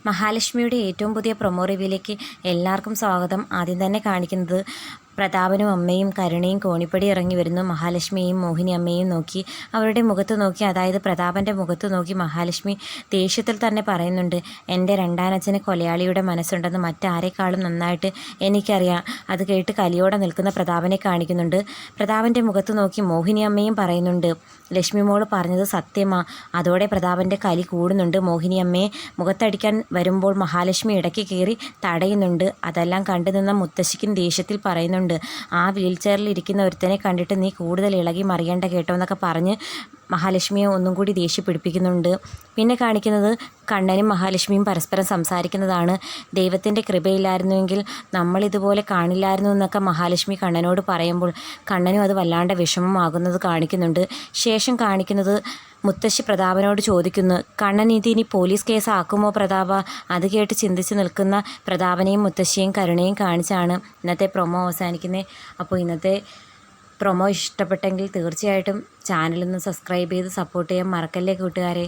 മഹാലക്ഷ്മിയുടെ ഏറ്റവും പുതിയ പ്രൊമോ റിവ്യൂയിലേക്ക് എല്ലാവർക്കും സ്വാഗതം. ആദ്യം തന്നെ കാണിക്കുന്നത് പ്രതാപനും അമ്മയും കരുണയും കോണിപ്പടി ഇറങ്ങി വരുന്നു. മഹാലക്ഷ്മിയെയും മോഹിനി അമ്മയെയും നോക്കി, അവരുടെ മുഖത്ത് നോക്കി, അതായത് പ്രതാപൻ്റെ മുഖത്ത് നോക്കി മഹാലക്ഷ്മി ദേഷ്യത്തിൽ തന്നെ പറയുന്നുണ്ട്, എൻ്റെ രണ്ടാനച്ഛന് കൊലയാളിയുടെ മനസ്സുണ്ടെന്ന് മറ്റാരെക്കാളും നന്നായിട്ട് എനിക്കറിയാം. അത് കേട്ട് കലിയോടെ നിൽക്കുന്ന പ്രതാപനെ കാണിക്കുന്നുണ്ട്. പ്രതാപൻ്റെ മുഖത്ത് നോക്കി മോഹിനി അമ്മയും പറയുന്നുണ്ട്, ലക്ഷ്മി മോള് പറഞ്ഞത് സത്യമാ. അതോടെ പ്രതാപൻ്റെ കലി കൂടുന്നുണ്ട്. മോഹിനി അമ്മയെ മുഖത്തടിക്കാൻ വരുമ്പോൾ മഹാലക്ഷ്മി ഇടയ്ക്ക് കയറി തടയുന്നുണ്ട്. അതെല്ലാം കണ്ടു നിന്ന മുത്തശ്ശിക്കും ദേഷ്യത്തിൽ പറയുന്നുണ്ട്, ആ വീൽ ചെയറിൽ ഇരിക്കുന്ന ഒരുത്തനെ കണ്ടിട്ട് നീ കൂടുതൽ ഇളകി മറിയണ്ട കേട്ടോ എന്നൊക്കെ പറഞ്ഞ് മഹാലക്ഷ്മിയെ ഒന്നും കൂടി ദേഷ്യപ്പിടിപ്പിക്കുന്നുണ്ട്. പിന്നെ കാണിക്കുന്നത് കണ്ണനും മഹാലക്ഷ്മിയും പരസ്പരം സംസാരിക്കുന്നതാണ്. ദൈവത്തിൻ്റെ കൃപയില്ലായിരുന്നുവെങ്കിൽ നമ്മളിതുപോലെ കാണില്ലായിരുന്നു എന്നൊക്കെ മഹാലക്ഷ്മി കണ്ണനോട് പറയുമ്പോൾ കണ്ണനും അത് വല്ലാണ്ട് വിഷമമാകുന്നത് കാണിക്കുന്നുണ്ട്. ശേഷം കാണിക്കുന്നത് മുത്തശ്ശി പ്രതാപനോട് ചോദിക്കുന്നു, കണ്ണൻ ഇനി പോലീസ് കേസ് ആക്കുമോ പ്രതാപ? അത് കേട്ട് ചിന്തിച്ച് നിൽക്കുന്ന പ്രതാപനെയും മുത്തശ്ശിയും കരുണയും കാണിച്ചാണ് ഇന്നത്തെ പ്രൊമോ അവസാനിക്കുന്നത്. അപ്പോൾ ഇന്നത്തെ പ്രൊമോ ഇഷ്ടപ്പെട്ടെങ്കിൽ തീർച്ചയായിട്ടും ചാനലൊന്ന് സബ്സ്ക്രൈബ് ചെയ്ത് സപ്പോർട്ട് ചെയ്യാൻ മറക്കല്ലേ കൂട്ടുകാരെ.